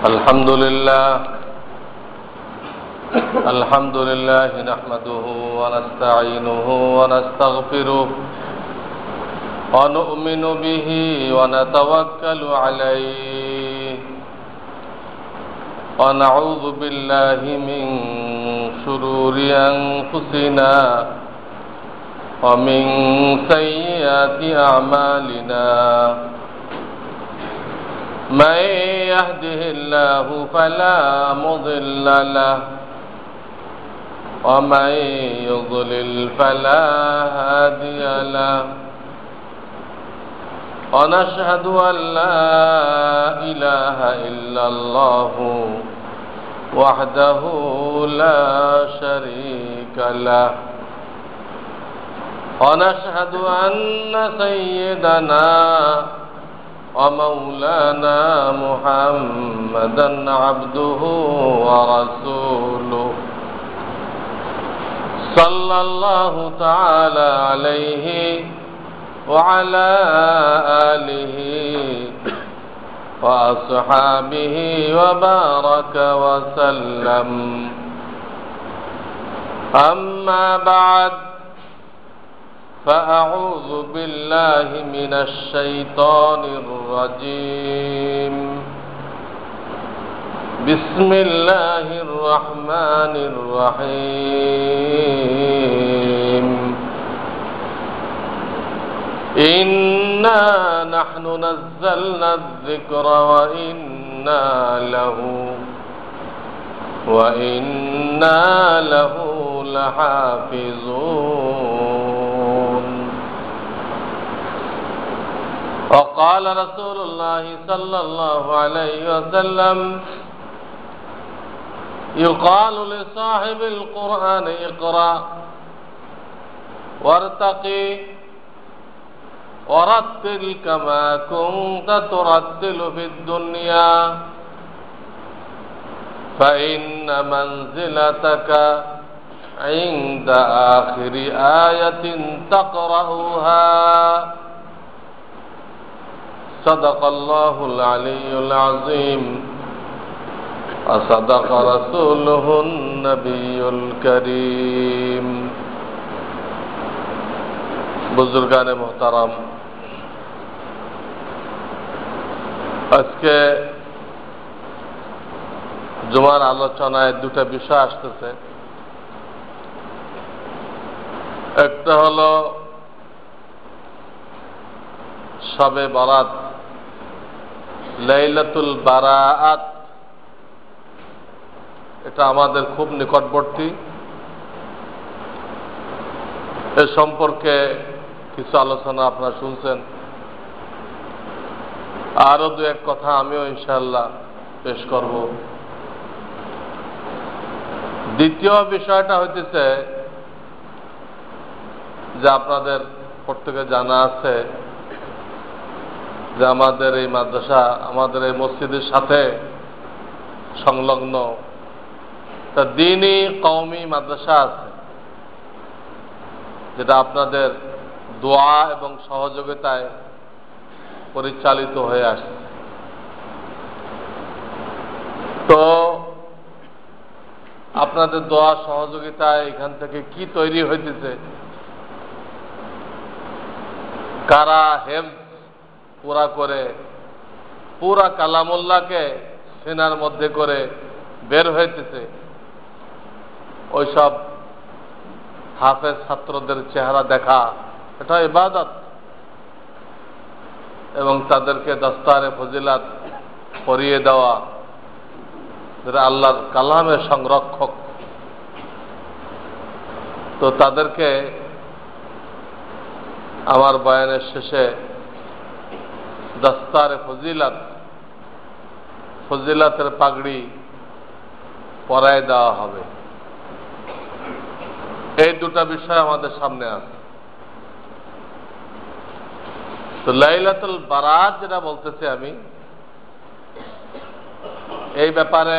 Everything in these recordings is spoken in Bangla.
الحمد لله نحمده ونستعينه ونستغفره ونؤمن به ونتوكل عليه ونعوذ بالله من شرور أنفسنا ومن سيئات أعمالنا من يهده الله فلا مضل له ومن يضلل فلا هادي له ونشهد أن لا إله إلا الله وحده لا شريك له ونشهد أن سيدنا ومولانا محمدا عبده ورسوله صلى الله تعالى عليه وعلى آله وأصحابه وبارك وسلم أما بعد فأعوذ بالله من الشيطان الرجيم بسم الله الرحمن الرحيم إنا نحن نزلنا الذكر وإنا له لحافظون. وقال رسول الله صلى الله عليه وسلم يقال لصاحب القرآن اقرأ وارتقي ورتل كما كنت ترتل في الدنيا فإن منزلتك عند آخر آية تقرأها. صدق الله العلي العظيم وصدق رسوله النبي الكريم. বুজুর্গান মুহতারাম, আজকে জুমার আলোচনায় দুটা বিষয় আসতেছে। একটা হলো শবে বারাত, লাইলাতুল বারাআত। এটা আমাদের খুব নিকটবর্তী। এ সম্পর্কে কিছু আলোচনা আপনারা শুনছেন, আরো দু এক কথা আমিও ইনশাআল্লাহ পেশ করব। দ্বিতীয় বিষয়টা হইতেছে যে আপনাদের প্রত্যেকে জানা আছে যে আমাদের এই মাদ্রাসা, আমাদের এই মসজিদের সাথে সংলগ্ন তা দ্বীনি কওমি মাদ্রাসা আছে, যেটা আপনাদের দোয়া এবং সহযোগিতায় পরিচালিত হয়ে আসছে। তো আপনাদের দোয়া সহযোগিতায় এখান থেকে কি তৈরি হইতেছে, কারা হেফজ পুরা করে পুরা কালামুল্লাহকে সিনার মধ্যে করে বের হইতেছে, ওইসব হাফেজ ছাত্রদের চেহারা দেখা এটা ইবাদত, এবং তাদেরকে দস্তারে ফজিলাত পরিয়ে দেওয়া, যারা আল্লাহর কালামের সংরক্ষক। তো তাদেরকে আমার বয়ানের শেষে দস্তারে ফজিলাতের পাগড়ি পরায় দেওয়া হবে। এই দুটা বিষয় আমাদের সামনে আছে। তো লাইলাতুল বারাত যেটা বলতেছি আমি, এই ব্যাপারে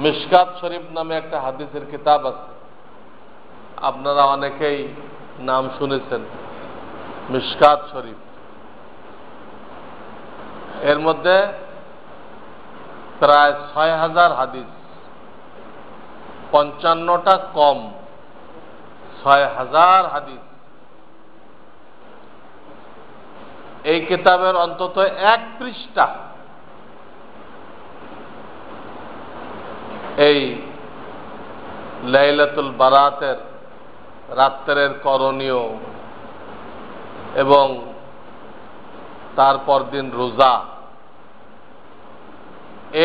মিশকাত শরীফ নামে একটা হাদিসের কিতাব আছে, আপনারা অনেকেই নাম শুনেছেন, মিশকাত শরীফ। এর মধ্যে প্রায় ৬,০০০ হাদিস, ৫৫টা কম, ৬,০০০ হাদিস। এই কিতাবের অন্তত ১ পৃষ্ঠা এই লাইলাতুল বারাতের রাত্রের করণীয় এবং তারপর দিন রোজা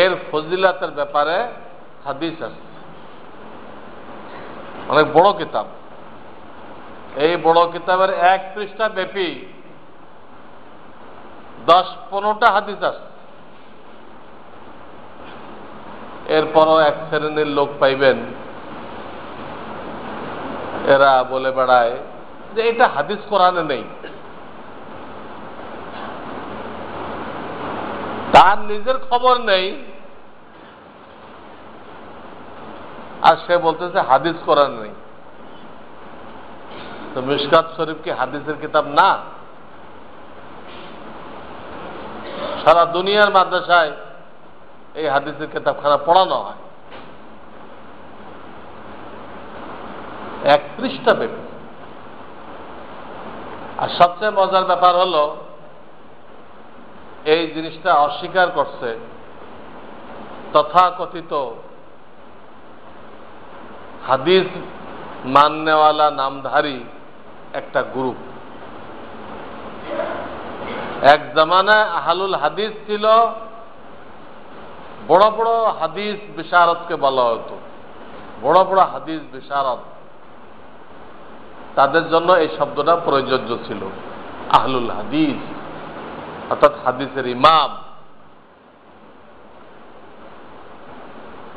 এর ফজিলাতের ব্যাপারে হাদিস আছে। অনেক বড় কিতাব। এই বড় কিতাবের ১ পৃষ্ঠা ব্যাপী ১০-১৫টা হাদিস আছে। এরপরও এক শ্রেণীর লোক পাইবেন, এরা বলে বেড়ায় যে এটা হাদিস কোরআনে নেই। তার নিজের খবর নেই, আর সে বলতেছে হাদিস কোরআনে নেই। তো মিশকাত শরীফ কি হাদিসের কিতাব না? সারা দুনিয়ার মাদ্রাসায় এই হাদিসের কিতাবখানা পড়ানো হয়। ১ পৃষ্ঠা ব্যাপী। আর সবচেয়ে মজার ব্যাপার হলো এই জিনিসটা অস্বীকার করছে তথাকথিত হাদিস মাননেওয়ালা নামধারী একটা গ্রুপ। এক জামানায় আহলুল হাদিস ছিল, বড় বড় হাদিস বিশারদকে বলা হতো, বড় বড় হাদিস বিশারদ। তাদের জন্য এই শব্দটা প্রযোজ্য ছিল, আহলুল হাদিস, অর্থাৎ হাদিসের ইমাম।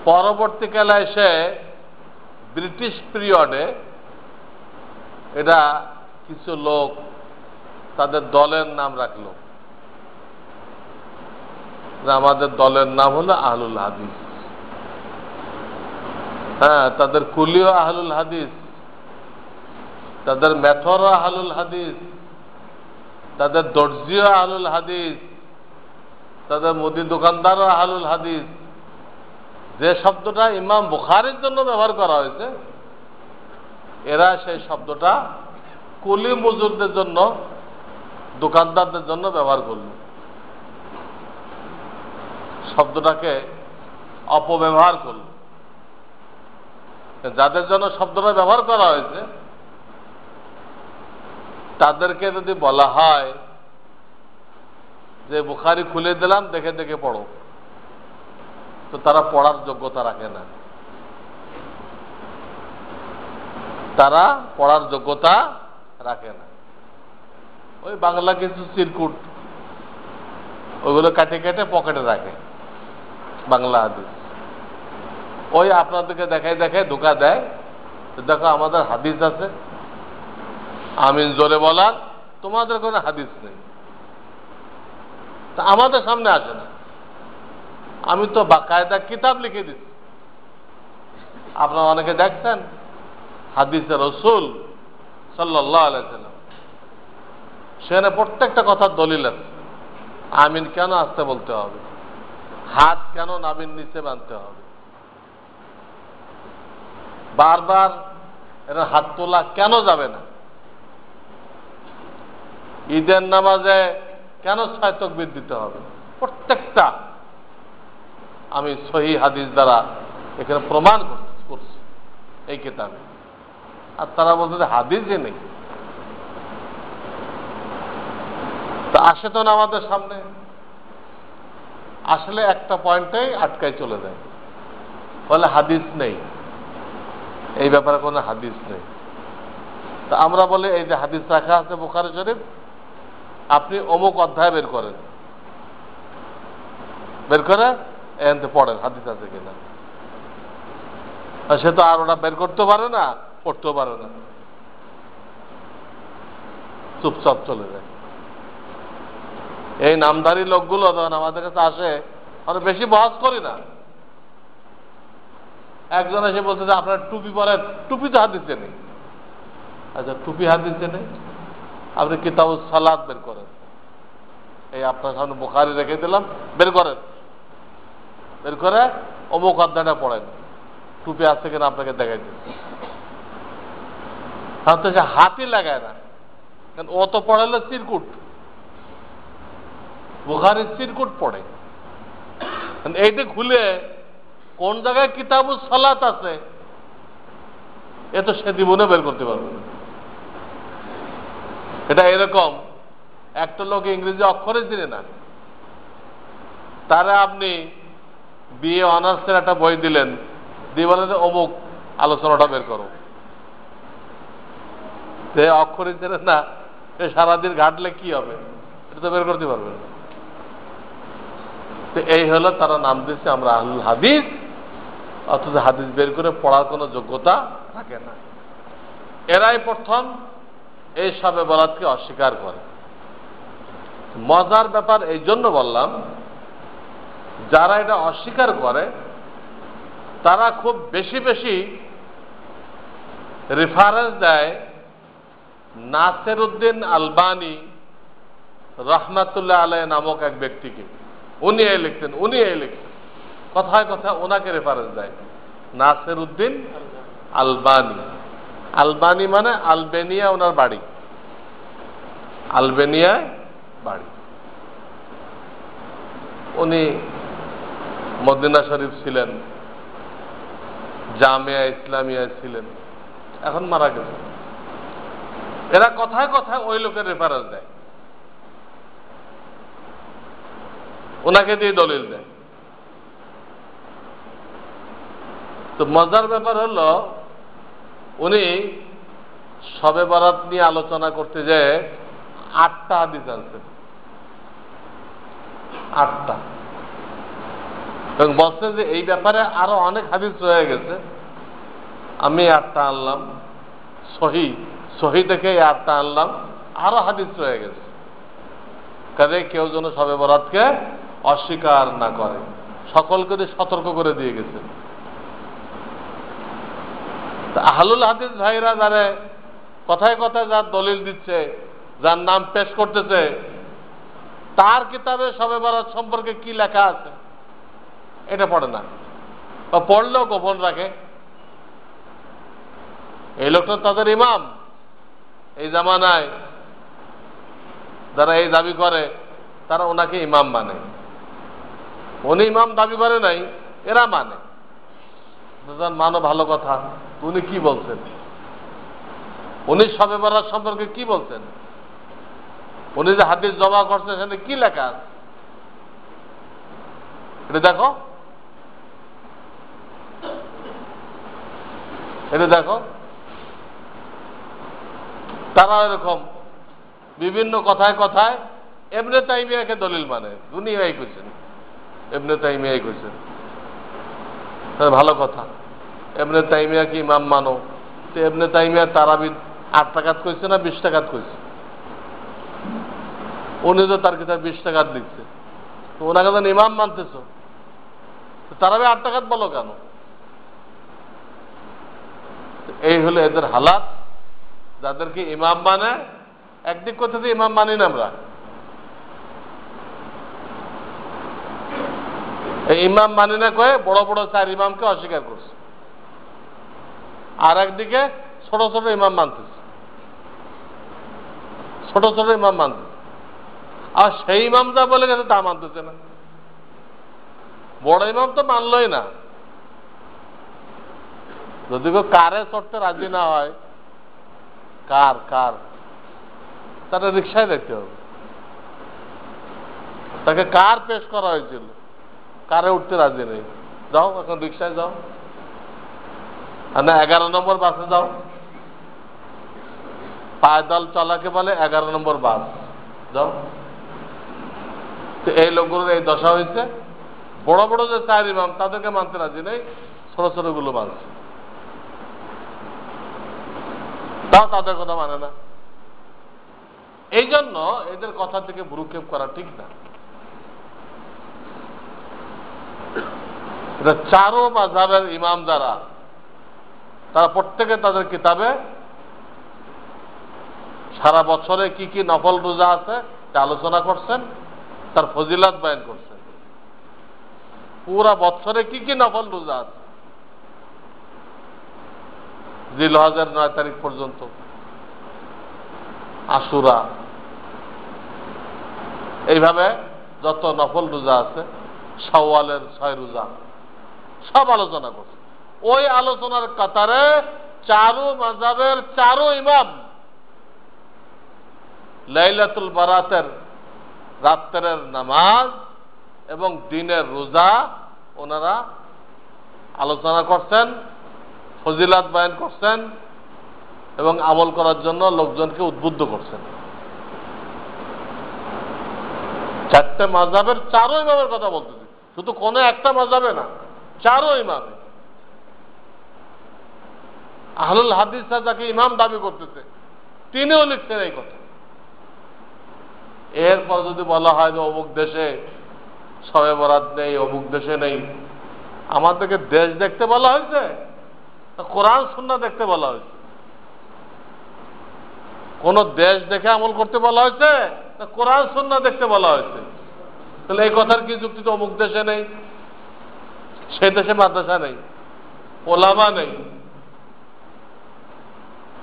পরবর্তীকালে এসে ব্রিটিশ পিরিয়ডে এটা কিছু লোক তাদের দলের নাম রাখলো, আমাদের দলের নাম হলো আহলুল হাদিস। হ্যাঁ, তাদের কুলিও আহলুল হাদিস, তাদের মেথরও আহলুল হাদিস, তাদের দর্জিও আহলুল হাদিস, তাদের মুদি দোকানদারও আহলুল হাদিস। যে শব্দটা ইমাম বুখারীর জন্য ব্যবহার করা হয়েছে, এরা সেই শব্দটা কুলি মজুরদের জন্য, দোকানদারদের জন্য ব্যবহার করল। শব্দটাকে অপব্যবহার করল। যাদের জন্য শব্দটা ব্যবহার করা হয়েছে তাদেরকে যদি বলা হয় যে বুখারী খুলে দিলাম, দেখে দেখে পড়ো, তো তারা পড়ার যোগ্যতা রাখে না। তারা পড়ার যোগ্যতা রাখে না। ওই বাংলা কিছু চিরকুট ওইগুলো কাটে কেটে পকেটে রাখে বাংলা হাদিস। ওই আপনাদেরকে দেখাই দেখায় ধোকা দেয়, দেখো আমাদের হাদিস আছে, আমিন জোরে বলার, তোমাদের কোনো হাদিস নেই। তা আমাদের সামনে আসে না। আমি তো বাকায়দা কিতাব লিখে দিচ্ছি। আপনারা অনেকে দেখছেন হাদিসে রাসূল সাল্লাল্লাহু আলাইহি ওয়াসাল্লাম, সেখানে প্রত্যেকটা কথার দলিল আছে। আমিন কেন আসতে বলতে হবে, হাত কেন নাভির নিচে বাঁধতে হবে, বারবার এরা হাত তোলা কেন যাবে না, ঈদের নামাজে কেন ৬ তাকবীর দিতে হবে, প্রত্যেকটা আমি সহিহ হাদিস দ্বারা এখানে প্রমাণ করছি এই কিতাবে। আর তারা বলতে হাদিসই নেই। তা আসে তো না আমাদের সামনে, আসলে একটা পয়েন্টেই আটকায় চলে যায়, বলে হাদিস নেই, এই ব্যাপারে কোনো হাদিস নেই। তা আমরা বলি এই যে হাদিস রাখা আছে বুখারী শরীফ, আপনি অমুক অধ্যায় বের করেন, বের করে এখান পড়েন হাদিস আছে কিনা। সে তো আর ওটা বের করতে পারে না, পড়তেও পারে না, চুপচাপ চলে যায়। এই নামধারী লোকগুলো যখন আমাদের কাছে আসে, আমরা বেশি বহস করি না। একজন এসে বলছে যে আপনার টুপি পরেন, টুপি তো হাদিসে নেই। আচ্ছা, টুপি হাদিসে নেই, আপনি কিতাবুস সালাত বের করেন। এই আপনার সামনে বুখারী রেখে দিলাম, বের করেন, বের করে অমুক অধ্যায়টা পড়েন, টুপি আছে কিনা আপনাকে দেখাই দিচ্ছে। তাহলে সে হাতই লাগায় না, কারণ ও তো পড়ালো চিরকুট, বুখারীর চিরকুট পড়ে। এইটা খুলে কোন জায়গায় কিতাবুস সালাত আছে এ তো সে জীবনে বের করতে পারবে না। এটা এরকম, একটা লোক ইংরেজি অক্ষরে চিনে না, তারা আপনি বিএ অনার্সের একটা বই দিলেন, দিয়ে বলেন যে অমুক আলোচনাটা বের করো, সে অক্ষরে চিনে না, সে সারাদিন ঘাটলে কি হবে, এটা তো বের করতে পারবে না। তো এই হলো তারা নাম দিচ্ছে আমরা আহলুল হাদিস, অথচ হাদিস বের করে পড়ার কোনো যোগ্যতা থাকে না। এরাই প্রথম এই শবে বরাতকে অস্বীকার করে। মজার ব্যাপার এই জন্য বললাম, যারা এটা অস্বীকার করে তারা খুব বেশি বেশি রেফারেন্স দেয় নাসিরউদ্দিন আলবানী রহমাতুল্লাহ আলাইহি নামক এক ব্যক্তিকে। উনি এই লিখতেন, উনি এই লিখতেন, কথায় কথায় ওনাকে রেফারেন্স দেয়, নাসিরউদ্দিন আলবানী। আলবানী মানে আলবেনিয়া, ওনার বাড়ি আলবেনিয়ায় বাড়ি। উনি মদিনা শরীফ ছিলেন, জামিয়া ইসলামিয়া ছিলেন, এখন মারা গেছে। এরা কথায় কথায় ওই লোকের রেফারেন্স দেয়, ওনাকে দিয়ে দলিল দেয়। তো মজার ব্যাপার হলো, উনি শবে বরাত নিয়ে আলোচনা করতে যেয়ে 8টা হাদিস আনছেন, 8টা, এবং বলছেন যে এই ব্যাপারে আরো অনেক হাদিস রয়ে গেছে, আমি 8টা আনলাম, সহি থেকে 8টা আনলাম, আরো হাদিস রয়ে গেছে। কাজে কেউ যেন শবে বরাতকে অস্বীকার না করে, সকলকে সতর্ক করে দিয়ে গেছে। আহলুল হাদিস ভাইরা যারা কথায় কথায় যার দলিল দিচ্ছে, যার নাম পেশ করতেছে, তার কিতাবে শবে বরাত সম্পর্কে কি লেখা আছে এটা পড়ে না, বা পড়লেও গোপন রাখে। এই লোকটা তাদের ইমাম, এই জামানায় যারা এই দাবি করে তারা ওনাকে ইমাম মানে। উনি ইমাম দাবি করে নাই, এরা মানে। মানো ভালো কথা, উনি কি বলছেন, উনি শবে বরাত সম্পর্কে কি বলছেন, উনি যে হাদিস জমা করছেন সেখানে কি লেখা আছে এটা দেখো, এটা দেখো। তারা এরকম বিভিন্ন কথায় কথায় ইবনে তাইমিয়াকে দলিল মানে, দুনিয়াই কইছেন ইবনে তাইমিয়াই কইছেন, ভালো কথা। ইবনে তাইমিয়া কি ইমাম মানো? তো ইবনে তাইমিয়া তারাবি 8 টাকাত কইছে না 20 টাকাত কইছে? উনি তো তার কিতাব 20 টাকাত লিখছে, তো ওনাকে তো ইমাম মানতেছ, তারাবি 8 টাকাত বলো কেন? এই হলো এদের হালাত, যাদেরকে ইমাম মানে। একদিক কথাতে ইমাম মানি না আমরা, এই ইমাম মানি না কয়ে বড় বড় 4 ইমামকে অস্বীকার করছে, আর একদিকে ছোট ছোট ইমাম মানতেছে, ছোট ছোট ইমাম মানতেছে। আর সেই ইমাম যা বলে গেছে তা মানতেছে না, বড় ইমাম তো মানলই না। যদি কেউ কারে চড়তে রাজি না হয়, কার তারা রিক্সায় দেখতে হবে, তাকে কার পেশ করা হয়েছিল, কারে উঠতে রাজি নেই, যাও এখন রিক্সায় যাও, আর না 11 নম্বর বাসে যাও। পায়দল চলাকে বলে 11 নম্বর বাস, যাও। তো এই লোকগুলোর এই দশা হয়েছে, বড় বড় যে 4 ইমাম তাদেরকে মানতে রাজি নেই, ছোট ছোট গুলো মানছে, তাও তাদের কথা মানে না। এই জন্য এদের কথা থেকে ভ্রুক্ষেপ করা ঠিক না। এটা 4 মাযহাবের ইমাম যারা, তারা প্রত্যেকে তাদের কিতাবে সারা বছরে কি কি নফল রোজা আছে তা আলোচনা করছেন, তার ফজিলাত বয়ান করছেন। পুরা বছরে কি কি নফল রোজা আছে জিলহজের 9 তারিখ পর্যন্ত, আশুরা, এইভাবে যত নফল রোজা আছে, শাওয়ালের 6 রোজা, সব আলোচনা করছে। ওই আলোচনার কাতারে চারু মাযহাবের চারু ইমাম লাইলাতুল বারাতের রাত্রের নামাজ এবং দিনের রোজা ওনারা আলোচনা করছেন, ফজিলাত বয়ান করছেন এবং আমল করার জন্য লোকজনকে উদ্বুদ্ধ করছেন। 4টে মাযহাবের চারু ইমামের কথা বলতেছি, শুধু কোনো একটা মাযহাবে না, চারু ইমামে। আহলুল হাদিসরা যাকে ইমাম দাবি করতেছে তিনিও লিখছেন এই কথা। এরপর যদি বলা হয় যে অমুক দেশে শবে বরাত নেই, অমুক দেশে নেই, আমাদেরকে দেশ দেখতে বলা হয়েছে, কোরআন সুন্নাহ দেখতে বলা হয়েছে? কোন দেশ দেখে আমল করতে বলা হয়েছে না কোরআন সুন্নাহ দেখতে বলা হয়েছে? তাহলে এই কথার কি যুক্তি? তো অমুক দেশে নেই, সেই দেশে মাদ্রাসা নেই, ওলামা নেই,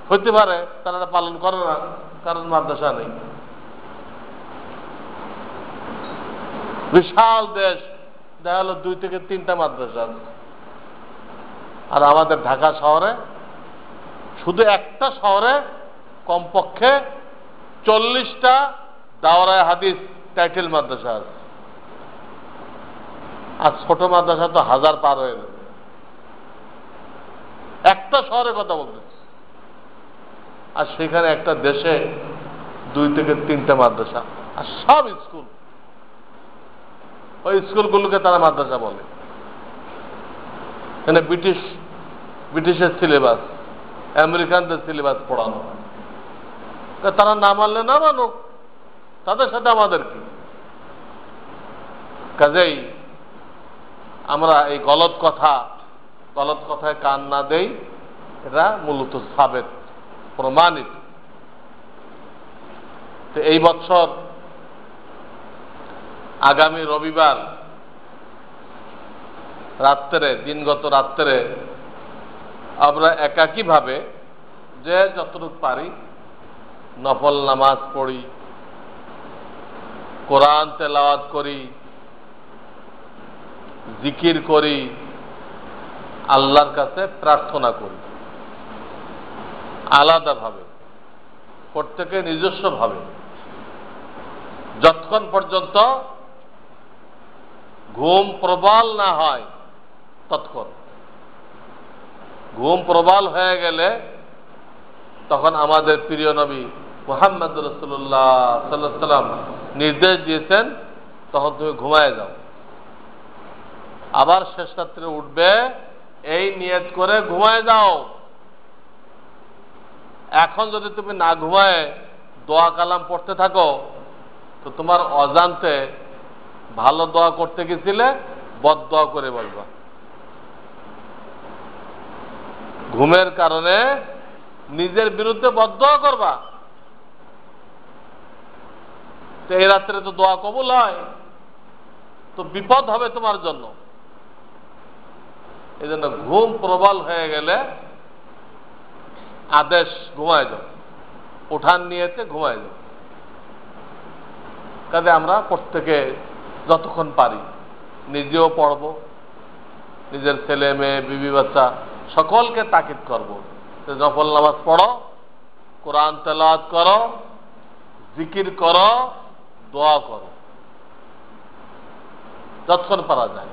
হইতে পারে তারা পালন করে না কারণ মাদ্রাসা নেই। বিশাল দেশ, দেখা গেল 2 থেকে 3টা মাদ্রাসা আছে। আর আমাদের ঢাকা শহরে শুধু একটা শহরে কমপক্ষে 40টা দাওরায়ে হাদিস টাইটেল মাদ্রাসা আছে। আর ছোট মাদ্রাসা তো 1000 পার হয়ে যাবে। একটা শহরের কথা বলতেছি, আর সেখানে একটা দেশে 2 থেকে 3টা মাদ্রাসা, আর সব স্কুল। ওই স্কুলগুলোকে তারা মাদ্রাসা বলে। এখানে ব্রিটিশের সিলেবাস, আমেরিকানদের সিলেবাস পড়ানো হয়। তারা না মানলে না মানুক, তাদের সাথে আমাদের কি? কাজেই আমরা এই গলত কথায় কান না দেই, এটা মূলত সাবেত, প্রমাণিত। তো এই বছর আগামী রবিবার রাত্রে, দিনগত রাত্রে আমরা একাকীভাবে যে যতটুকু পারি নফল নামাজ পড়ি, কোরআন তেলাওয়াত করি, জিকির করি, আল্লাহর কাছে প্রার্থনা করি, আলাদাভাবে, প্রত্যেকে নিজস্বভাবে, যতক্ষণ পর্যন্ত ঘুম প্রবল না হয় ততক্ষণ। ঘুম প্রবল হয়ে গেলে তখন আমাদের প্রিয় নবী মুহাম্মদ রাসূলুল্লাহ সাল্লাল্লাহু আলাইহি ওয়াসাল্লাম নির্দেশ দিয়েছেন, তখন তুমি ঘুমায় যাও। আবার শেষ রাত্রে উঠবে, এই নিয়ত করে ঘুমায় যাও। এখন যদি তুমি না ঘুমায় দোয়া কালাম পড়তে থাকো, তো তোমার অজান্তে ভালো দোয়া করতে গেছিলে বদ দোয়া করে বলবা। ঘুমের কারণে নিজের বিরুদ্ধে বদ দোয়া করবা, তো এই রাত্রে তো দোয়া কবুল হয়, তো বিপদ হবে তোমার জন্য। এই জন্য ঘুম প্রবল হয়ে গেলে আদেশ ঘুমায় যাও, উঠান নিয়েতে ঘুমায় যাও। কাজে আমরা প্রত্যেকে যতক্ষণ পারি নিজেও পড়ব, নিজের ছেলে মেয়ে বিবি বাচ্চা সকলকে তাকিদ করব, নফল নামাজ পড়ো, কোরআন তেলাওয়াত করো, জিকির করো, দোয়া করো, যতক্ষণ পারা যায়।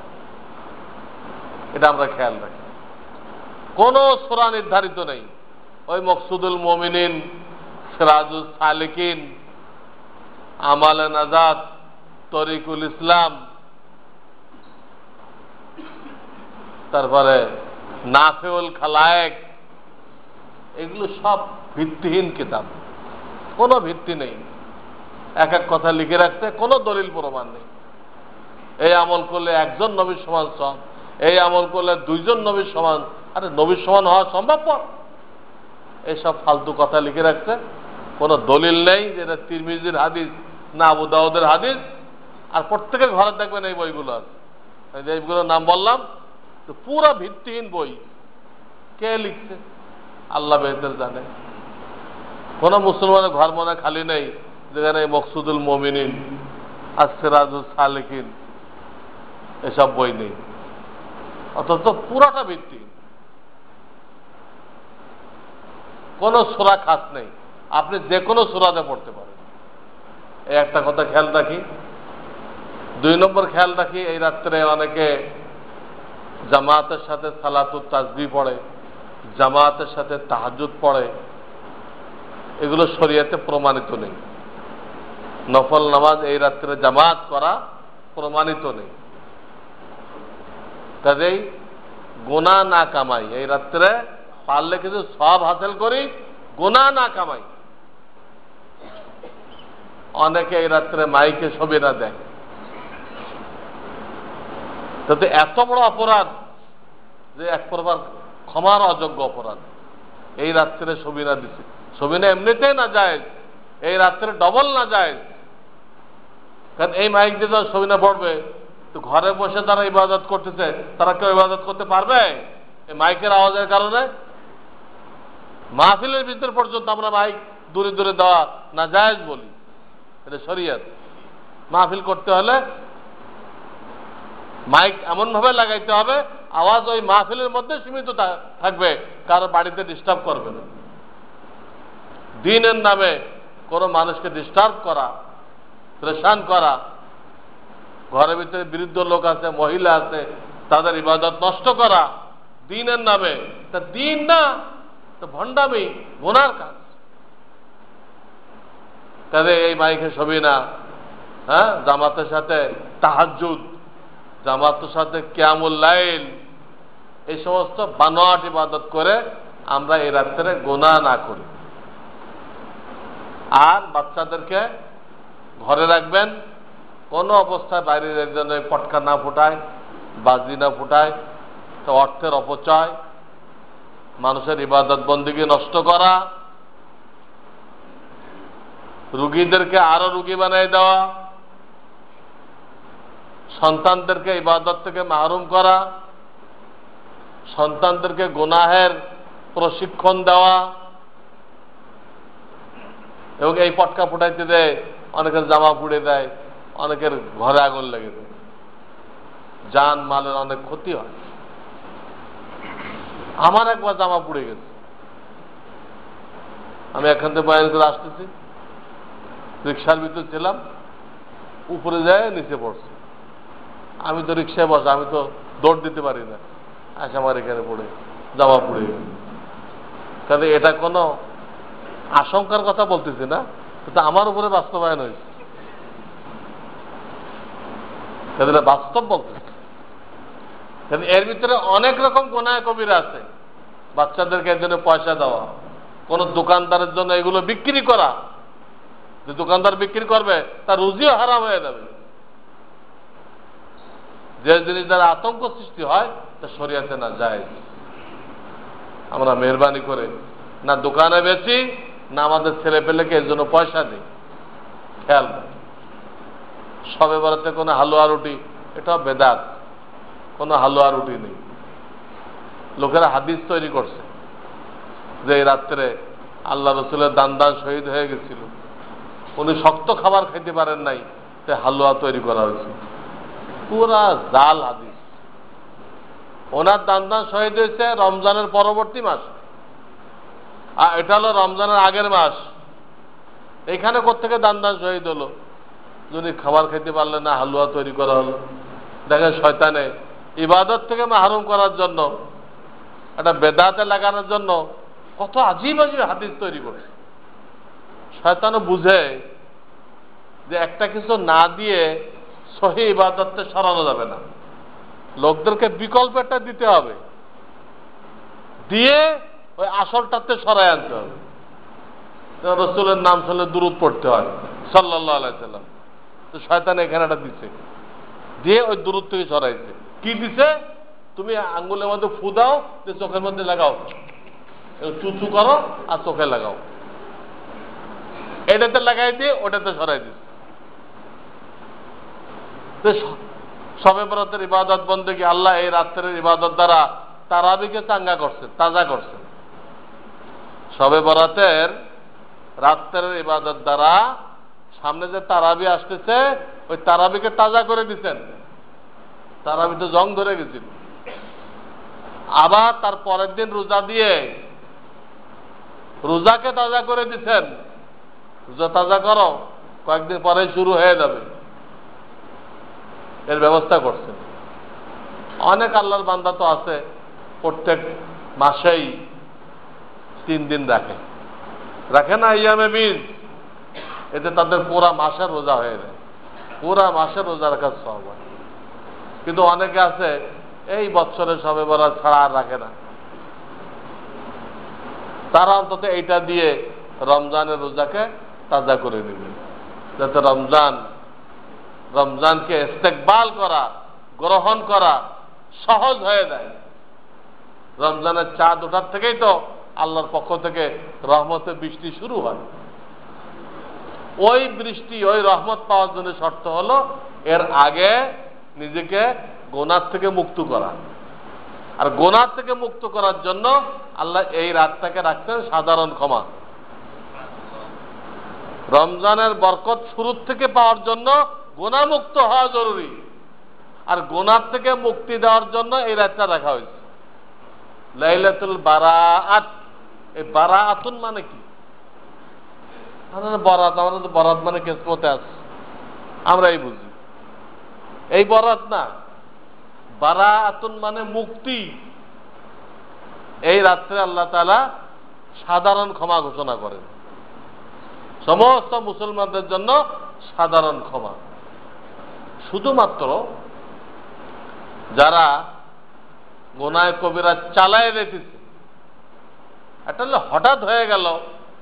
এটা আমরা খেয়াল রাখি। কোন সূরা নির্ধারিত নেই। ওই মকসুদুল মুমিনিন, সিরাজুস সালিকিন, আমালে নাজাত, তরিকুল ইসলাম, তারপরে নাফিউল খালায়েক, এগুলো সব ভিত্তিহীন কিতাব, কোনো ভিত্তি নেই। এক এক কথা লিখে রাখতে কোনো দলিল প্রমাণ নেই। এই আমল করলে একজন নবীর সমান সব, এই আমল করলে 2 জন নবীর সমান। আরে নবীর সমান হওয়া সম্ভবপর? এইসব ফালতু কথা লিখে রাখতে কোনো দলিল নেই, যেটা তিরমিজির হাদিস না আবু দাউদের হাদিস, আর প্রত্যেকের ঘরে দেখবেন এই বইগুলো আছে। এইগুলোর নাম বললাম, তো পুরা ভিত্তিহীন বই। কে লিখছে? আল্লাহ বেহতর জানে। কোন মুসলমানের ঘর মনে খালি নেই যেখানে মকসুদুল মুমিনিন, আর-সিরাজুস সালিকিন এসব বই নেই। অথচ পুরাটা ভিত্তিহীন, কোন সূরা খাস নেই, আপনি যে কোনো সূরাতে পড়তে পারেন। এই একটা কথা খেয়াল রাখি। 2 নম্বর খেয়াল রাখি, এই রাত্রে অনেকে জামাতের সাথে সালাতুত তাসবিহ পড়ে, জামাতের সাথে তাহাজ্জুদ পড়ে। এগুলো শরীয়তে প্রমাণিত নেই। নফল নামাজ এই রাত্রে জামাত করা প্রমাণিত নেই। কাজেই গুনাহ না কামাই, এই রাত্রে পারলে কিছু সওয়াব হাসিল করি, গুনাহ না কামাই। অনেকে এই রাত্রে মাইকে সবিনা দেয়, তাতে এত বড় অপরাধ যে এক প্রকার ক্ষমার অযোগ্য অপরাধ। এই রাত্রে সবিনা দিছে, সবিনা এমনিতেই না যায়, এই রাত্রে ডবল না যায়। কারণ এই মাইক দিয়ে যারা সবিনা পড়বে, তো ঘরে বসে যারা ইবাদত করতেছে তারা কেউ ইবাদত করতে পারবে এই মাইকের আওয়াজের কারণে? মাহফিলের ভিতর পর্যন্ত আমরা মাইক দূরে দূরে দেওয়া না জায়েজ বলি, এটা শরীয়ত। মাহফিল করতে হলে মাইক এমন ভাবে লাগাইতে হবে আওয়াজ ওই মাহফিলের মধ্যে সীমিত থাকবে, কারো বাড়িতে ডিস্টার্ব করবে না। দ্বীনের নামে কোনো মানুষকে ডিস্টার্ব করা, পরেশান করা, ঘরের ভিতরে বিরুদ্ধ লোক আছে, মহিলা আছে, তাদের ইবাদত নষ্ট করা দ্বীনের নামে, তা দ্বীন না, তো ভণ্ডামি, গুনার কাজ। তাদের এই মাইকে ছবি না, হ্যাঁ, জামাতের সাথে তাহাজ্জুদ, জামাতের সাথে কিয়ামুল লাইল, এই সমস্ত বানোয়াট ইবাদত করে আমরা এই রাত্রে গুনাহ না করি। আর বাচ্চাদেরকে ঘরে রাখবেন, কোন অবস্থায় বাইরের একজনের পটকা না ফুটায়, বাজি না ফুটায়, তো অর্থের অপচয়, মানুষের ইবাদত বন্দিগি নষ্ট করা, রুগীদেরকে আরো রুগী বানিয়ে দেওয়া, সন্তানদেরকে ইবাদত থেকে মাহরুম করা, সন্তানদেরকে গুনাহের প্রশিক্ষণ দেওয়া, এবং এই পটকা ফুটাইতে দেয়, অনেকের জামা পুড়ে দেয়, অনেকের ঘরে আগুন লেগে দেয়, জান মালের অনেক ক্ষতি হয়। আমার একবার জামা পুড়ে গেছে, আমি এখান থেকে বাইরে করে আসতেছি, রিক্সার ভিতর ছিলাম, উপরে যায় নিচে পড়ছে। আমি তো রিক্সায় বসা, আমি তো দৌড় দিতে পারি না, আসে আমার এখানে পড়ে জামা পুড়ে গেছে। কারণ এটা কোনো আশঙ্কার কথা বলতেছি না, কিন্তু আমার উপরে বাস্তবায়ন হয়েছে, বাস্তব বলতেছে। এর ভিতরে অনেক রকম গুনাহ কবিরা আছে। বাচ্চাদেরকে এর জন্য পয়সা দেওয়া, কোন দোকানদারের জন্য এগুলো বিক্রি করা, যে দোকানদার বিক্রি করবে তার রুজিও হারাম হয়ে যাবে। যে জিনিস দ্বারা আতঙ্ক সৃষ্টি হয় তা শরিয়াতে না যায়। আমরা মেহরবানি করে না দোকানে বেচি, না আমাদের ছেলে পেলেকে এর জন্য পয়সা দিই। খেয়াল সবে বরাতে কোনো হালুয়া রুটি, এটা বেদাত, কোনো হালুয়া রুটি নেই। লোকেরা হাদিস তৈরি করছে যে এই রাত্রে আল্লাহ রসুলের দান শহীদ হয়ে গেছিল, উনি শক্ত খাবার খেতে পারেন নাই, তাই হালুয়া তৈরি করা হয়েছে। পুরা জাল হাদিস। ওনার দান শহীদ হয়েছে রমজানের পরবর্তী মাস, আর এটা হলো রমজানের আগের মাস। এখানে কোত্থেকে দান শহীদ হলো? যদি খাবার খেতে পারলে না, হালুয়া তৈরি করা হলো। দেখেন শয়তানে ইবাদত থেকে মাহরুম করার জন্য, একটা বেদাতে লাগানোর জন্য কত আজীব আজীব হাদিস তৈরি করছে। শয়তানও বুঝে যে একটা কিছু না দিয়ে সহি ইবাদতকে সরানো যাবে না, লোকদেরকে বিকল্প একটা দিতে হবে, দিয়ে ওই আসলটাতে সরাই আনতে হবে। রসুলের নাম শুনলে দুরূদ পড়তে হয় সাল্লাল্লাহু আলাইহি সাল্লাম। তো শয়তান এখানে একটা দিচ্ছে, দিয়ে ওই দুরূদ থেকে সরাইছে। কি দিছে? তুমি আঙ্গুলের মধ্যে ফু দাও, চোখের মধ্যে লাগাও, চুচু করো আর চোখে লাগাও, এটাতে লাগাই দিয়ে ওটাতে সরাই দিচ্ছে। তো শবে বরাতের ইবাদত বন্দেগী আল্লাহ এই রাত্রের ইবাদত দ্বারা তারাবিকে চাঙ্গা করছেন, তাজা করছেন। শবে বরাতের রাত্রের ইবাদত দ্বারা সামনে যে তারাবি আসতেছে ওই তারাবিকে তাজা করে দিচ্ছেন। তারাবি তো জং ধরে গেছিল। আবার তার পরের দিন রোজা দিয়ে রোজাকে তাজা করে দিচ্ছেন। রোজা তাজা করো, কয়েকদিন পরে শুরু হয়ে যাবে, এর ব্যবস্থা করছেন। অনেক আল্লাহর বান্দা তো আছে প্রত্যেক মাসেই 3 দিন রাখে না ইয়ামে বীজ, এতে তাদের পুরা মাসের রোজা হয়ে যায়, পুরা মাসের রোজা রাখার সওয়াব হয়। কিন্তু অনেকে আছে এই বছরে শবে বরাত ছাড়া আর রাখে না। তারা অন্তত এইটা দিয়ে রমজানের রোজাকে তাজা করে নেবে, যাতে রমজানকে ইস্তেকবাল করা, গ্রহণ করা সহজ হয়ে যায়। রমজানের চাঁদ ওঠার থেকেই তো আল্লাহর পক্ষ থেকে রহমতের বৃষ্টি শুরু হয়। ওই বৃষ্টি, ওই রহমত পাওয়ার জন্য শর্ত হলো এর আগে নিজেকে গুনাহ থেকে মুক্ত করা। আর গুনাহ থেকে মুক্ত করার জন্য আল্লাহ এই রাতটাকে রাখতেন সাধারণ ক্ষমা। রমজানের বরকত শুরুর থেকে পাওয়ার জন্য গুনাহ মুক্ত হওয়া জরুরি, আর গুনাহ থেকে মুক্তি দেওয়ার জন্য এই রাতটা রাখা হয়েছে লাইলাতুল বারাআত। এই বারাআতুন মানে কি? বরাত, আমাদের তো বরাত মানে কিসমতে আছে, আমরা এই বুঝি। এই বরাত না, বারাআতুন মানে মুক্তি। এই রাত্রে আল্লাহ তাআলা সাধারণ ক্ষমা ঘোষণা করেন, সমস্ত মুসলমানদের জন্য সাধারণ ক্ষমা। শুধুমাত্র যারা গুনাহে কবিরা চালায় রেখেছে, এটা হলে হঠাৎ হয়ে গেল,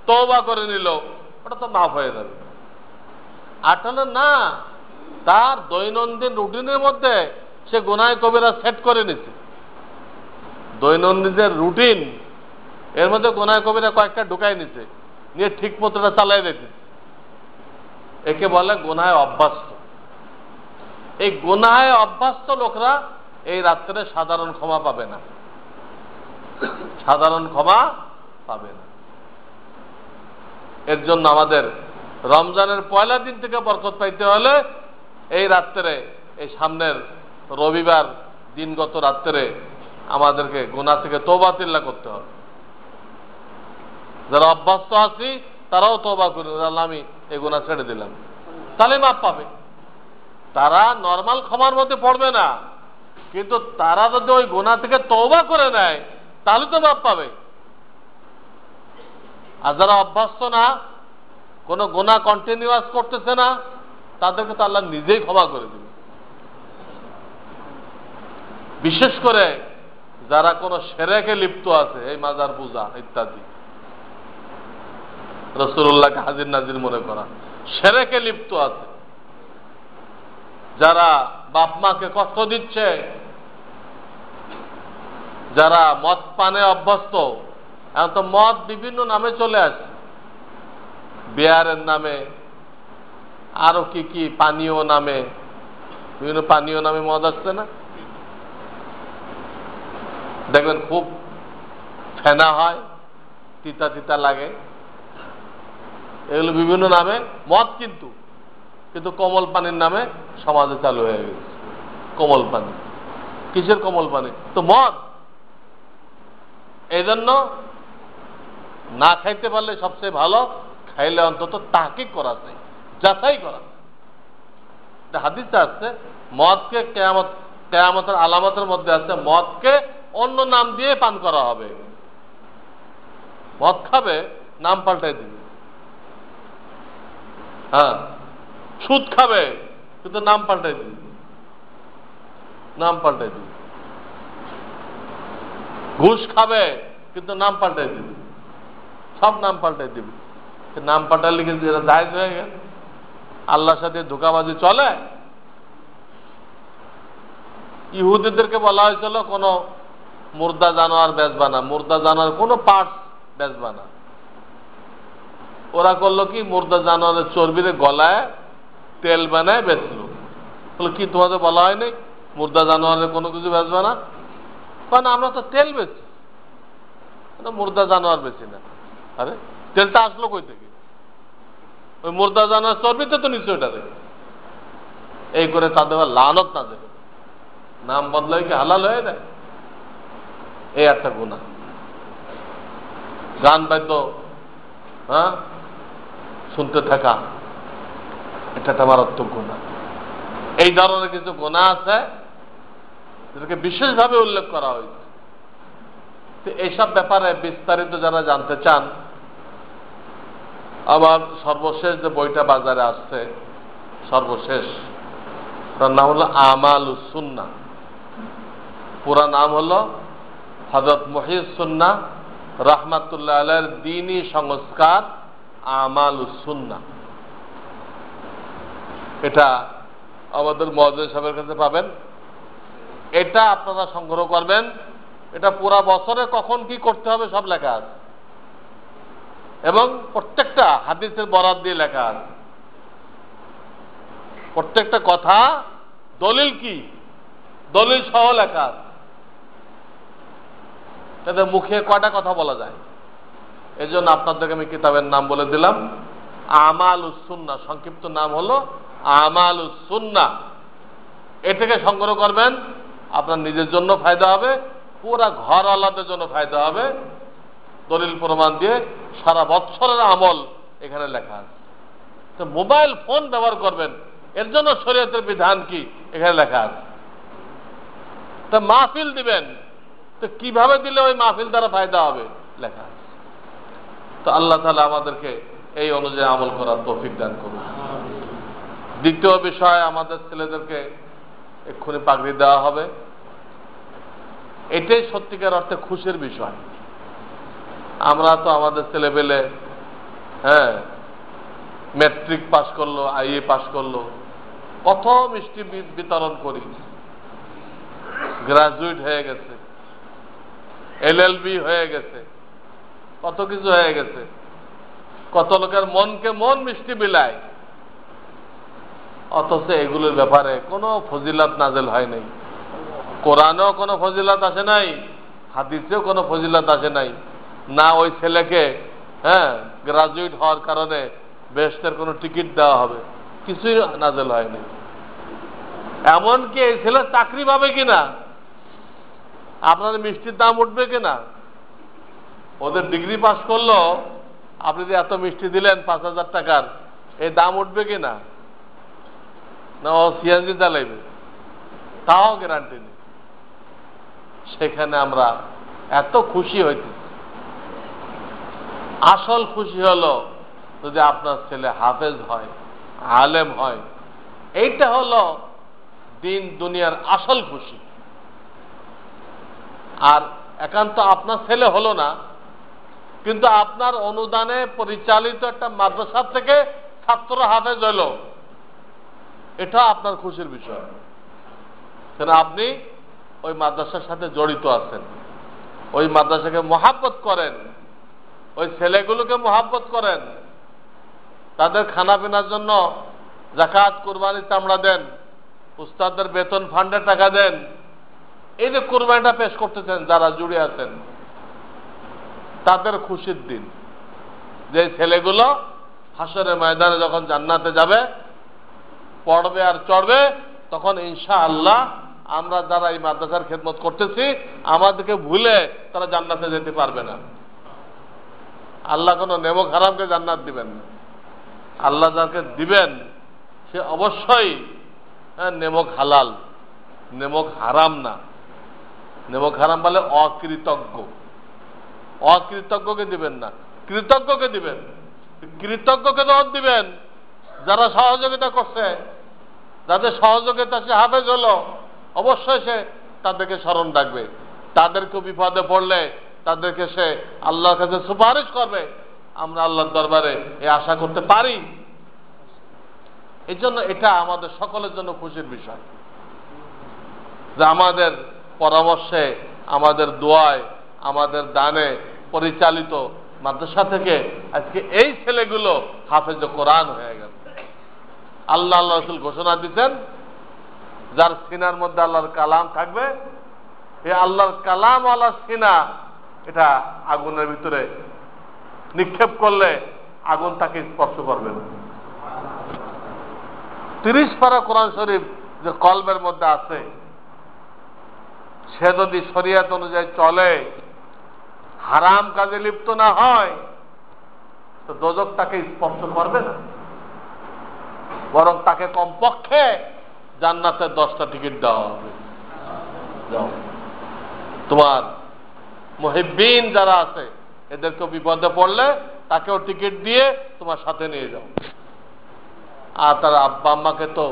তওবা করে নিল, ওটা তো মাফ হয়ে যাবে। আর হলে না, তার দৈনন্দিন রুটিনের মধ্যে সে গুনাহে কবিরা সেট করে নিছে। দৈনন্দিনের রুটিন এর মধ্যে গুনাহে কবিরা কয়েকটা ঢুকাই নিছে, নিয়ে ঠিক মতো চালাই দিতেছে। একে বলে গুনাহে অভ্যস্ত। এই গুনাহে অভ্যস্ত লোকরা এই রাত্রে সাধারণ ক্ষমা পাবে না, সাধারণ ক্ষমা পাবে না। এর জন্য আমাদের রমজানের পয়লা দিন থেকে বরকত পাইতে হলে এই রাত্রে, এই সামনের রবিবার দিনগত রাত্রে আমাদেরকে গুনাহ থেকে তওবা তিল্লা করতে হবে। যারা অভ্যস্ত আছি তারাও তওবা করে, আল্লাহ আমি এই গুনাহ ছেড়ে দিলাম, তাহলে মাপ পাবে। তারা নরমাল ক্ষমার মধ্যে পড়বে না, কিন্তু তারা যদি ওই গুনাহ থেকে তওবা করে নেয় তাহলে তো মাপ পাবে। আর যারা অভ্যস্ত না, কোনো গুনাহ কন্টিনিউয়াস করতেছে না, তাদেরকে তো আল্লাহ নিজেই ক্ষমা করে দিবে। বিশেষ করে যারা কোনো শিরকে লিপ্ত আছে, এই মাজার পূজা ইত্যাদি, রাসূলুল্লাহকে হাজির নাজির মনে করা, শিরকে লিপ্ত আছে, যারা বাপ মাকে কষ্ট দিচ্ছে, যারা মদ পানে অভ্যস্ত। এখন তো মদ বিভিন্ন নামে চলে আসে, বিয়ারের নামে, আরো কি কি পানীয় নামে, বিভিন্ন পানীয় নামে মদ আসছে না? দেখবেন খুব ফেনা হয়, তিতা তিতা লাগে, এগুলো বিভিন্ন নামে মদ। কিন্তু কোমল পানির নামে সমাজে চালু হয়ে গেছে। কোমল পানি, কিসের কোমল পানি? তো মদ। এই জন্য না খাইতে পারলে সবচেয়ে ভালো, খাইলে অন্তত তাহকিক করা চাই, যাচাই করা। হাদিসে আসছে মদকে কিয়ামতের আলামতের মধ্যে আছে মদকে অন্য নাম দিয়ে পান করা হবে। মদ খাবে, নাম পাল্টাই দিবে। হ্যাঁ, সুদ খাবে, কিন্তু নাম পাল্টাই দিবে, নাম পাল্টাই দিবে। ঘুষ খাবে, কিন্তু নাম পাল্টাই দিবে, সব নাম পাল্টাই দিবে। নাম পাল্টালে কিন্তু এরা জায়েজ হয়ে গেল। আল্লাহর সাথে ধোঁকাবাজি চলে। ইহুদিদেরকে বলা হয়েছিল কোন মুর্দা জানোয়ার বেচবা না, মুর্দা জানোয়ার কোন পার্টস বেচবা না। ওরা করলো কি, মুর্দা জানোয়ারের চর্বিরে গলায় তেল বানায় বেচলো। বলে কি তোমাদের বলা হয়নি মুর্দা জানোয়ারের কোনো কিছু বেচবে না? কারণ আমরা তো তেল বেচি, মুর্দা জানোয়ার বেচি না। আরে তেলটা আসলো কই থেকে? ওই মুর্দা জানোয়ার চর্বিতে তো নিশ্চয় ওটা দেখে। এই করে তাদের লানত না দেবে, নাম বদলাই কি হালাল হয়ে যায়? এই একটা গুনাহ। গান বাদ্য শুনতে থাকা, এটা একটা মারাত্মক গুনাহ। এই ধরনের কিছু গুনাহ আছে যেটাকে বিশেষভাবে উল্লেখ করা হয়েছে। তো এইসব ব্যাপারে বিস্তারিত যারা জানতে চান, আবার সর্বশেষ যে বইটা বাজারে আসছে, সর্বশেষ, তার নাম হলো আমালুস সুন্নাহ। পুরা নাম হলো হযরত মুহিউস সুন্নাহ রাহমাতুল্লাহ আলাইহির দ্বীনি সংস্কার আমালুস সুন্নাহ। এটা আমাদের মুয়াজ্জিন সাহেবের কাছে পাবেন। এটা আপনারা সংগ্রহ করবেন। এটা পুরা বছরে কখন কি করতে হবে সব লেখা আছে, এবং প্রত্যেকটা হাদিসের বরাত দিয়ে লেখা আছে। প্রত্যেকটা কথা দলিল কি, দলিল সহ লেখা আছে। তাদের মুখে কয়টা কথা বলা যায়, এই জন্য আপনাদেরকে আমি কিতাবের নাম বলে দিলাম, আমালুস সুন্নাহ। সংক্ষিপ্ত নাম হলো আমালুস সুন্নাহ। এটাকে সংগ্রহ করবেন, আপনার নিজের জন্য ফায়দা হবে, পুরা ঘর আলাদের জন্য ফায়দা হবে। দলিল প্রমাণ দিয়ে সারা বছরের আমল এখানে লেখা আছে। তো মোবাইল ফোন ব্যবহার করবেন, এর জন্য শরীয়তের বিধান কি এখানে লেখা আছে। তো মাহফিল দিবেন, তো কিভাবে দিলে ওই মাহফিল দ্বারা ফায়দা হবে লেখা আছে। তো আল্লাহ তাআলা আমাদেরকে এই অনুযায়ী আমল করার তৌফিক দান করুন। দ্বিতীয় বিষয়, আমাদের ছেলেদেরকে এক্ষুনি পাগড়ি দেওয়া হবে। এটাই সত্যিকার অর্থে খুশির বিষয়। আমরা তো আমাদের ছেলেপেলে ম্যাট্রিক পাস করলো, আইএ পাস করলো, কত মিষ্টি বিতরণ করি, গ্রাজুয়েট হয়ে গেছে, এলএলবি হয়ে গেছে, কত কিছু হয়ে গেছে। কত লোকের মনকে মন মিষ্টি বিলায়, অথচ এগুলোর ব্যাপারে কোনো ফজিলত নাজেল হয় নাই। কোরআনেও কোনো ফজিলত আসে নাই, হাদিসেও কোনো ফজিলত আসে নাই। না ওই ছেলেকে গ্রাজুয়েট হওয়ার কারণে বেহেশতের কোনো টিকিট দেওয়া হবে, কিছুই নাজেল হয়নি। এমনকি এই ছেলে চাকরি পাবে কিনা, আপনার মিষ্টির দাম উঠবে কিনা, ওদের ডিগ্রি পাস করলো, আপনি যে এত মিষ্টি দিলেন 5,000 টাকার, এই দাম উঠবে কিনা, না ও সিএনজি চালাইবে, তাও গ্যারান্টি নেই। সেখানে আমরা এত খুশি হইতেছি। আসল খুশি হলো যদি আপনার ছেলে হাফেজ হয়, আলেম হয়। এইটা হলো দিন দুনিয়ার আসল খুশি। আর একান্ত আপনার ছেলে হলো না, কিন্তু আপনার অনুদানে পরিচালিত একটা মাদ্রাসা থেকে ছাত্র হাফেজ হলো, এটা আপনার খুশির বিষয়। কেন আপনি ওই মাদ্রাসার সাথে জড়িত আছেন, ওই মাদ্রাসাকে মহাব্বত করেন, ওই ছেলেগুলোকে মহাব্বত করেন, তাদের খানা পিনার জন্য যাকাত কুরবানির চামড়া দেন, উস্তাদদের বেতন ফান্ডে টাকা দেন। এই যে কুরবানিটা পেশ করতেছেন, যারা জুড়ে আছেন, তাদের খুশির দিন। যে ছেলেগুলো হাসরের ময়দানে যখন জান্নাতে যাবে, পড়বে আর চড়বে, তখন ইনশাআল্লাহ আমরা যারা এই মাদ্রাসার খেদমত করতেছি, আমাদেরকে ভুলে তারা জান্নাতে যেতে পারবে না। আল্লাহ কোনো নেমক হারামকে জান্নাত দিবেন না। আল্লাহ যাকে দিবেন সে অবশ্যই নেমক হালাল, নেমক হারাম না। নেমক হারাম বলে অকৃতজ্ঞ, অকৃতজ্ঞকে দিবেন না, কৃতজ্ঞকে দিবেন। কৃতজ্ঞকে তো দিবেন যারা সহযোগিতা করছে, যাদের সহযোগিতা সে হাফেজ হলো, অবশ্যই সে তাদেরকে স্মরণ রাখবে। তাদেরকে বিপদে পড়লে তাদেরকে সে আল্লাহর কাছে সুপারিশ করবে। আমরা আল্লাহর দরবারে এই আশা করতে পারি। এই জন্য এটা আমাদের সকলের জন্য খুশির বিষয় যে আমাদের পরামর্শে, আমাদের দোয়ায়, আমাদের দানে পরিচালিত মাদ্রাসা থেকে আজকে এই ছেলেগুলো হাফেজ কোরআন হয়ে গেল। আল্লাহ রাসূল ঘোষণা দিতেন, যার সিনার মধ্যে আল্লাহর কালাম থাকবে, এই আল্লাহর কালামওয়ালা সিনা এটা আগুনের ভিতরে নিক্ষেপ করলে আগুন তাকে স্পর্শ করবে না। 30 পারা কোরআন শরীফ যে কলবের মধ্যে আছে, সে যদি শরিয়ত অনুযায়ী চলে, হারাম কাজে লিপ্ত না হয়, তো দোজখ তাকে স্পর্শ করবে না, বরং তাকে কমপক্ষে জান্নাতের 10টা টিকিট দেওয়া হবে। তোমার মুহিব্বিন যারা আছে এদেরকে বিপদে পড়লে তাকেও টিকিট দিয়ে তোমার সাথে নিয়ে যাও। আর তার আব্বা আম্মাকে তো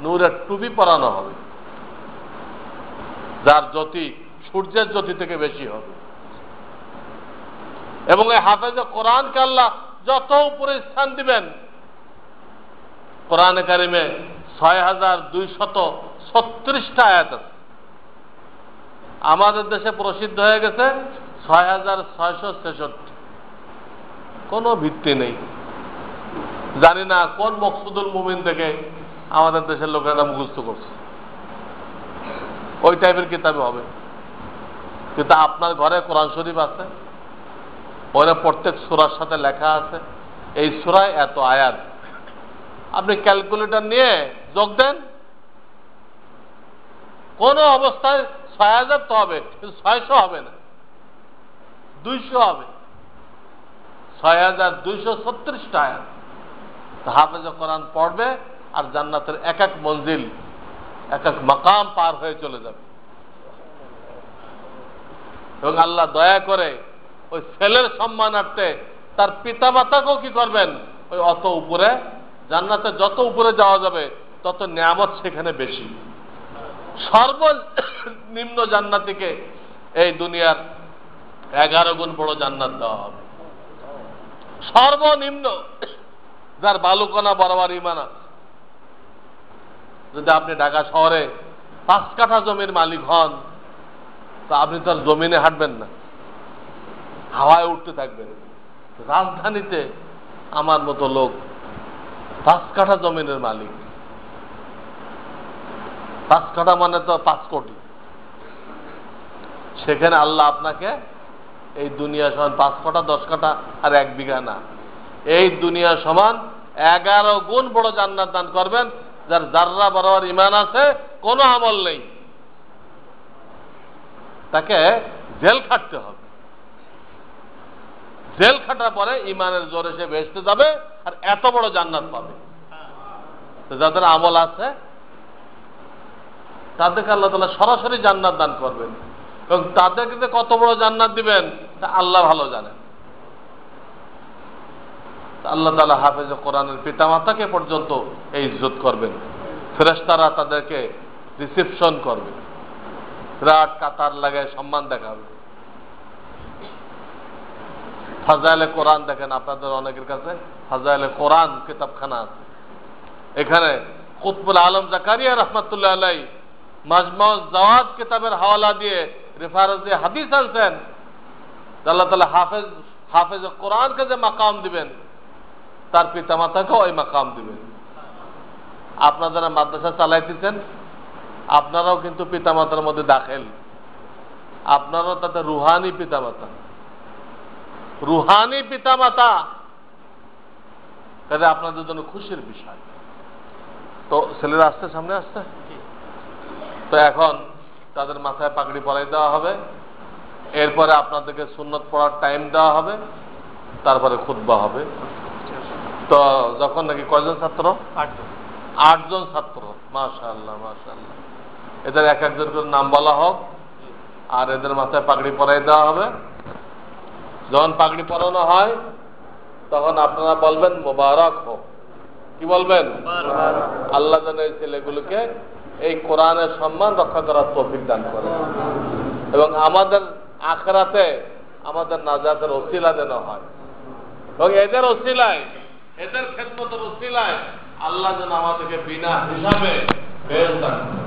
নূরের টুপি পরানো হবে, যার জ্যোতি সূর্যের জ্যোতি থেকে বেশি হবে। এবং এই হাফেজে কোরআনকে আল্লাহ যত উপরে স্থান দিবেন, কোরআনে কারিমে 6236টা আয়াত আছে। আমাদের দেশে প্রসিদ্ধ হয়ে গেছে 6666। কোনো ভিত্তি নেই। জানি না কোন মকসুদুল মুমিন থেকে আমাদের দেশের লোকেরা মুখস্থ করছে, ওই টাইপের কিতাবে হবে। কিন্তু আপনার ঘরে কোরআন শরীফ আছে, ওরা প্রত্যেক সূরার সাথে লেখা আছে এই সূরায় এত আয়াত। আপনি ক্যালকুলেটর নিয়ে যোগ দেন, কোন অবস্থায় 6000 তো হবে, কিন্তু 600 হবে না, 200 হবে। 6236টা আয়াত হাফেজে কোরআন পড়বে আর জান্নাতের এক এক মঞ্জিল, এক এক মাকাম পার হয়ে চলে যাবে। এবং আল্লাহ দয়া করে ওই ছেলের সম্মানার্থে তার পিতা মাতাকেও কি করবেন, ওই অত উপরে, জান্নাতে যত উপরে যাওয়া যাবে তত নিয়ামত সেখানে বেশি। সর্বনিম্ন জান্নাতিকে এই দুনিয়ার 11 গুণ বড় জান্নাত দেওয়া হবে। সর্বনিম্ন, যার বালুকণা বরাবর ঈমান আছে। যদি আপনি ঢাকা শহরে 5 কাঠা জমির মালিক হন, তা আপনি তো আর জমিনে হাঁটবেন না, হাওয়ায় উঠতে থাকবেন। রাজধানীতে আমার মতো লোক 5 কাঠা জমিনের মালিক। 5 কাঠা মানে তো 5 কোটি। সেখানে আল্লাহ আপনাকে এই দুনিয়া সমান 5 কাঠা 10 কাঠা আর 1 বিঘা না, এই দুনিয়া সমান 11 গুণ বড় জান্নাত দান করবেন। যার যাররা বরাবর ঈমান আছে, কোনো আমল নেই, তাকে জেল খাটতে হবে। জেল খাটার পরে ঈমানের জোরে সে বেহেশতে যাবে আর এত বড় জান্নাত পাবে। যাদের আমল আছে তাদেরকে আল্লাহ তাআলা সরাসরি জান্নাত দান করবেন, এবং তাদেরকে যে কত বড় জান্নাত দিবেন তা আল্লাহ ভালো জানেন। আল্লাহ তাআলা হাফেজে কোরআনের পিতামাতাকে পর্যন্ত এই ইজ্জত করবেন। ফেরেশতারা তাদেরকে রিসেপশন করবে, বিরাট কাতার লাগায় সম্মান দেখাবে। ফাজাইলে কোরআন দেখেন, আপনাদের অনেকের কাছে ফাজাইলে কোরআন কিতাবখানা আছে। এখানে কুতবুল আলম জাকারিয়া রাহমাতুল্লাহ আলাইহি মাজমাউজ জাওয়াদ কিতাবের হাওয়ালা দিয়ে রেফারেন্স দিয়ে হাদিস আনছেন। আল্লাহ তাআলা হাফেজ কোরআনকে যে মাকাম দিবেন, তার পিতামাতাকেও ওই মাকাম দিবেন। আপনারা যারা মাদ্রাসা চালাইতেছেন, আপনারাও কিন্তু পিতামাতার মধ্যে দাখিল, আপনারাও তাতে রুহানি পিতামাতা, রুহানি পিতামাতা। তাহলে আপনাদের জন্য খুশির বিষয়। তো ছেলেরা আসতে, সামনে আসতে, তো এখন তাদের মাথায় পাগড়ি পরাই দেওয়া হবে। এরপরে আপনাদেরকে সুন্নত পড়ার টাইম দেওয়া হবে, তারপরে খুতবা হবে। তো যখন নাকি কয়জন ছাত্র? 8 জন ছাত্র। মাশাআল্লাহ মাশাআল্লাহ। এদের এক একজন করে নাম বলা হোক, আর এদের মাথায় পাগড়ি পরাই দেওয়া হবে। যখন পাগড়ি পরানো হয় তখন আপনারা বলবেন মোবারক হোক। কি বলবেন? আল্লাহ যেন এই ছেলেগুলোকে এই কোরআনের সম্মান রক্ষা করার তৌফিক দান করে, এবং আমাদের আখিরাতে আমাদের নাজাতের ওসিলা যেন হয়, এবং এদের ওসিলায়, এদের খেদমতের ওসিলায় আল্লাহ যেন আমাদেরকে বিনা হিসাবে বেহেশত দান করে।